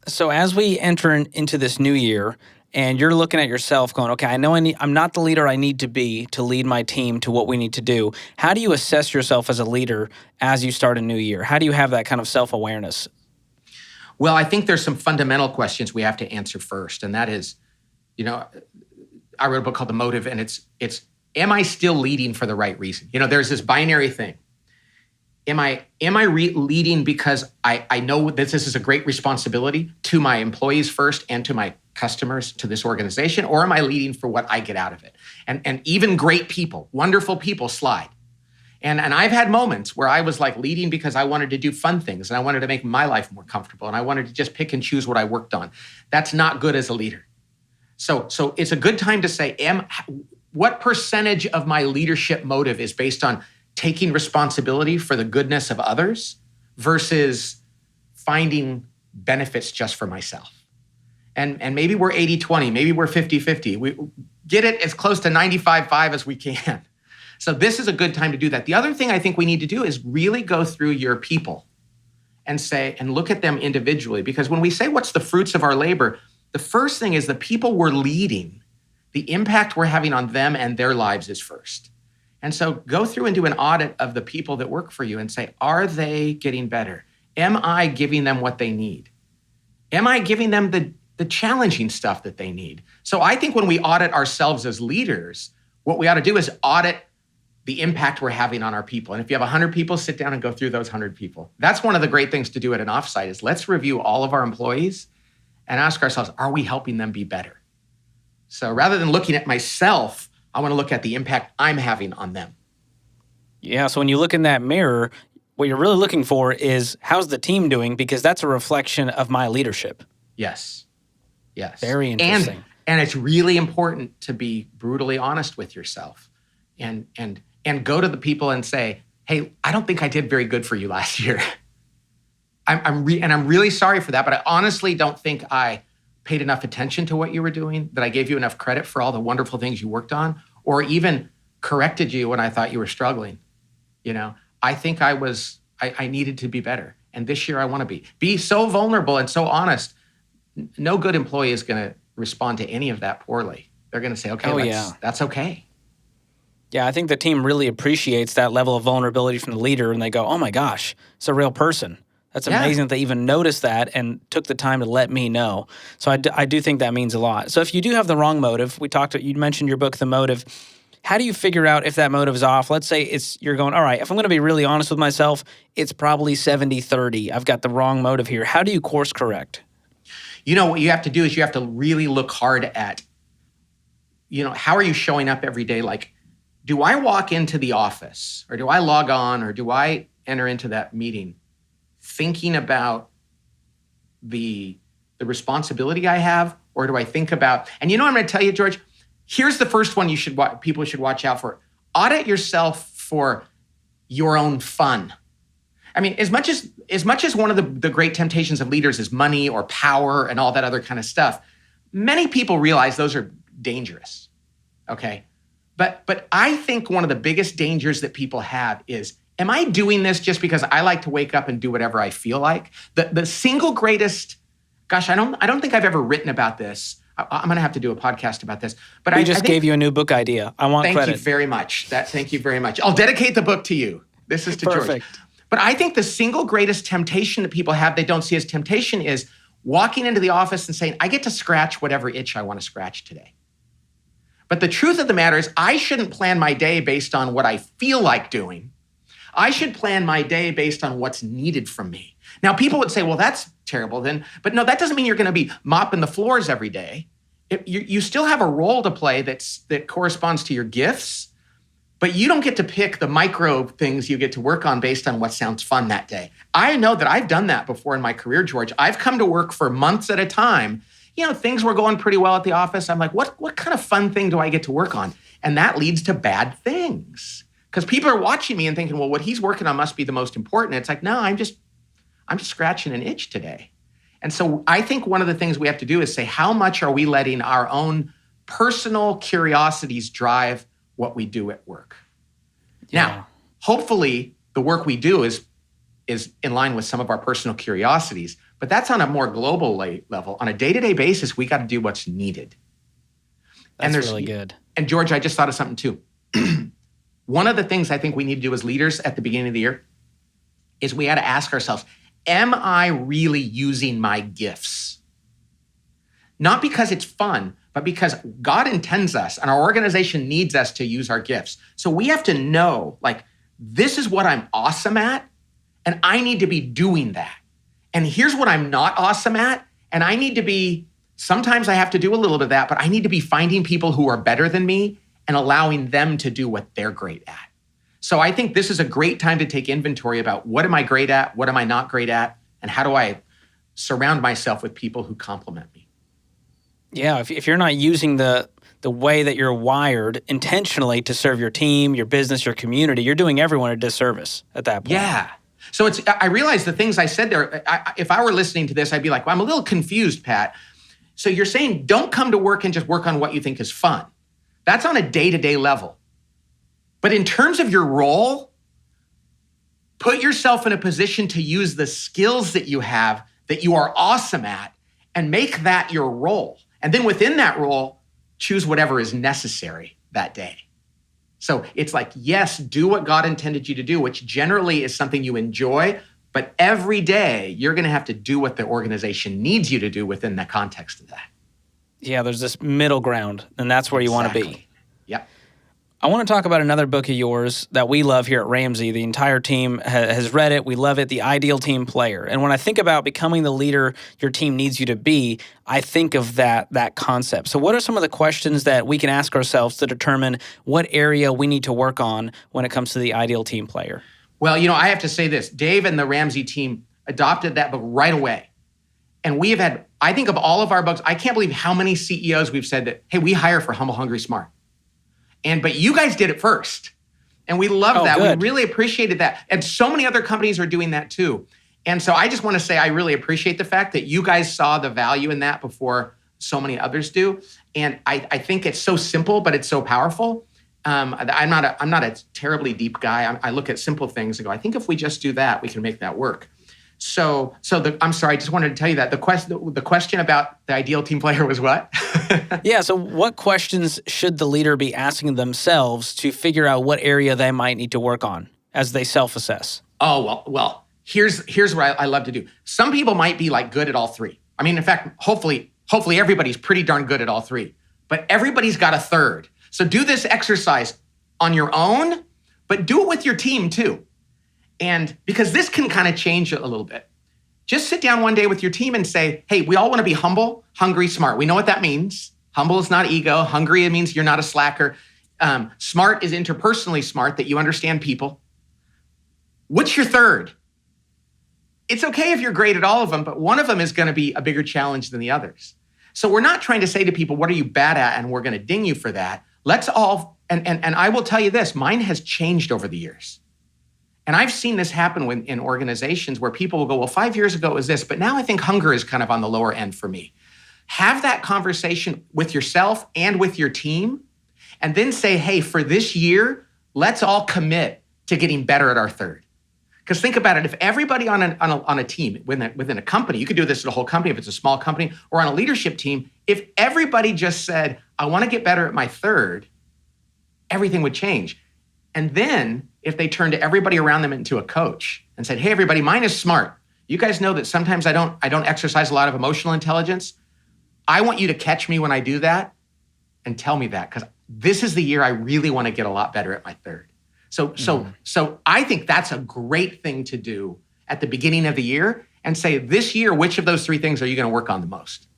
So as we enter into this new year and you're looking at yourself going, okay, I know I'm not the leader I need to be to lead my team to what we need to do. How do you assess yourself as a leader as you start a new year? How do you have that kind of self-awareness? Well, I think there's some fundamental questions we have to answer first. And that is, I wrote a book called The Motive, and it's am I still leading for the right reason? There's this binary thing. Am I leading because I know that this is a great responsibility to my employees first and to my customers, to this organization, or am I leading for what I get out of it? And even great people, wonderful people slide. And I've had moments where I was like leading because I wanted to do fun things and I wanted to make my life more comfortable and I wanted to just pick and choose what I worked on. That's not good as a leader. So it's a good time to say, what percentage of my leadership motive is based on taking responsibility for the goodness of others versus finding benefits just for myself? And maybe we're 80-20, maybe we're 50-50. We get it as close to 95-5 as we can. So this is a good time to do that. The other thing I think we need to do is really go through your people and look at them individually. Because when we say what's the fruits of our labor, the first thing is the people we're leading, the impact we're having on them and their lives is first. And so go through and do an audit of the people that work for you and say, are they getting better? Am I giving them what they need? Am I giving them the challenging stuff that they need? So I think when we audit ourselves as leaders, what we ought to do is audit the impact we're having on our people. And if you have 100 people, sit down and go through those 100 people. That's one of the great things to do at an offsite is let's review all of our employees and ask ourselves, are we helping them be better? So rather than looking at myself, I want to look at the impact I'm having on them. Yeah, so when you look in that mirror, what you're really looking for is how's the team doing, because that's a reflection of my leadership. Yes. Very interesting. And it's really important to be brutally honest with yourself and go to the people and say, hey, I don't think I did very good for you last year. I'm really sorry for that, but I honestly don't think I paid enough attention to what you were doing, that I gave you enough credit for all the wonderful things you worked on, or even corrected you when I thought you were struggling. I think I needed to be better. And this year I want to be so vulnerable and so honest. No good employee is going to respond to any of that poorly. They're going to say, okay, that's okay. Yeah, I think the team really appreciates that level of vulnerability from the leader, and they go, oh my gosh, it's a real person. That's amazing that they even noticed that and took the time to let me know. So I do think that means a lot. So if you do have the wrong motive, you mentioned your book, The Motive. How do you figure out if that motive is off? Let's say you're going, all right, if I'm going to be really honest with myself, it's probably 70-30. I've got the wrong motive here. How do you course correct? What you have to do is you have to really look hard at, how are you showing up every day? Like, do I walk into the office or do I log on or do I enter into that meeting thinking about the responsibility I have, or do I think about, and I'm going to tell you, George, here's the first one people should watch out for. Audit yourself for your own fun. I mean, as much as one of the great temptations of leaders is money or power and all that other kind of stuff, many people realize those are dangerous, okay? But I think one of the biggest dangers that people have is, am I doing this just because I like to wake up and do whatever I feel like? The single greatest, gosh, I don't think I've ever written about this. I'm going to have to do a podcast about this. But I just gave you a new book idea. I want credit. Thank you very much. Thank you very much. I'll dedicate the book to you. This is to Perfect. George. But I think the single greatest temptation that people have, they don't see as temptation, is walking into the office and saying, I get to scratch whatever itch I want to scratch today. But the truth of the matter is, I shouldn't plan my day based on what I feel like doing. I should plan my day based on what's needed from me. Now, people would say, well, that's terrible then. But no, that doesn't mean you're going to be mopping the floors every day. You still have a role to play that corresponds to your gifts, but you don't get to pick the micro things you get to work on based on what sounds fun that day. I know that I've done that before in my career, George. I've come to work for months at a time. Things were going pretty well at the office. I'm like, what kind of fun thing do I get to work on? And that leads to bad things. Because people are watching me and thinking, well, what he's working on must be the most important. It's like, no, I'm just scratching an itch today. And so I think one of the things we have to do is say, how much are we letting our own personal curiosities drive what we do at work? Yeah. Now, hopefully the work we do is is in line with some of our personal curiosities, but that's on a more global level. On a day-to-day basis, we got to do what's needed. That's really good. And George, I just thought of something too. One of the things I think we need to do as leaders at the beginning of the year is we had to ask ourselves, am I really using my gifts? Not because it's fun, but because God intends us and our organization needs us to use our gifts. So we have to know, like, this is what I'm awesome at, and I need to be doing that. And here's what I'm not awesome at, and I need to be, sometimes I have to do a little bit of that, but I need to be finding people who are better than me and allowing them to do what they're great at. So I think this is a great time to take inventory about what am I great at, what am I not great at, and how do I surround myself with people who complement me. Yeah, if you're not using the way that you're wired intentionally to serve your team, your business, your community, you're doing everyone a disservice at that point. Yeah. So I realize the things I said there, if I were listening to this, I'd be like, well, I'm a little confused, Pat. So you're saying don't come to work and just work on what you think is fun. That's on a day-to-day level. But in terms of your role, put yourself in a position to use the skills that you have that you are awesome at and make that your role. And then within that role, choose whatever is necessary that day. So it's like, yes, do what God intended you to do, which generally is something you enjoy, but every day you're going to have to do what the organization needs you to do within the context of that. Yeah, there's this middle ground, and that's where you want to be. Yep. I want to talk about another book of yours that we love here at Ramsey. The entire team has read it. We love it, The Ideal Team Player. And when I think about becoming the leader your team needs you to be, I think of that concept. So what are some of the questions that we can ask ourselves to determine what area we need to work on when it comes to the ideal team player? Well, I have to say this. Dave and the Ramsey team adopted that book right away. And we have had, I think of all of our books, I can't believe how many CEOs we've said that, hey, we hire for humble, hungry, smart. But you guys did it first. And we love that. Good. We really appreciated that. And so many other companies are doing that too. And so I just want to say I really appreciate the fact that you guys saw the value in that before so many others do. And I think it's so simple, but it's so powerful. I'm not a terribly deep guy. I look at simple things and go, I think if we just do that, we can make that work. I'm sorry, I just wanted to tell you that the question about the ideal team player was what? Yeah, so what questions should the leader be asking themselves to figure out what area they might need to work on as they self-assess? Oh, well, here's what I love to do. Some people might be like good at all three. I mean, in fact, hopefully everybody's pretty darn good at all three, but everybody's got a third. So do this exercise on your own, but do it with your team too. And because this can kind of change a little bit. Just sit down one day with your team and say, hey, we all want to be humble, hungry, smart. We know what that means. Humble is not ego. Hungry, it means you're not a slacker. Smart is interpersonally smart, that you understand people. What's your third? It's okay if you're great at all of them, but one of them is going to be a bigger challenge than the others. So we're not trying to say to people, what are you bad at? And we're going to ding you for that. Let's all, and I will tell you this, mine has changed over the years. And I've seen this happen in organizations where people will go, well, 5 years ago it was this, but now I think hunger is kind of on the lower end for me. Have that conversation with yourself and with your team, and then say, hey, for this year, let's all commit to getting better at our third. Because think about it, if everybody on a team, within a company, you could do this at a whole company if it's a small company, or on a leadership team, if everybody just said, I want to get better at my third, everything would change. And then if they turned everybody around them into a coach and said, hey, everybody, mine is smart. You guys know that sometimes I don't exercise a lot of emotional intelligence. I want you to catch me when I do that and tell me that, because this is the year I really want to get a lot better at my third. So I think that's a great thing to do at the beginning of the year and say, this year, which of those three things are you going to work on the most?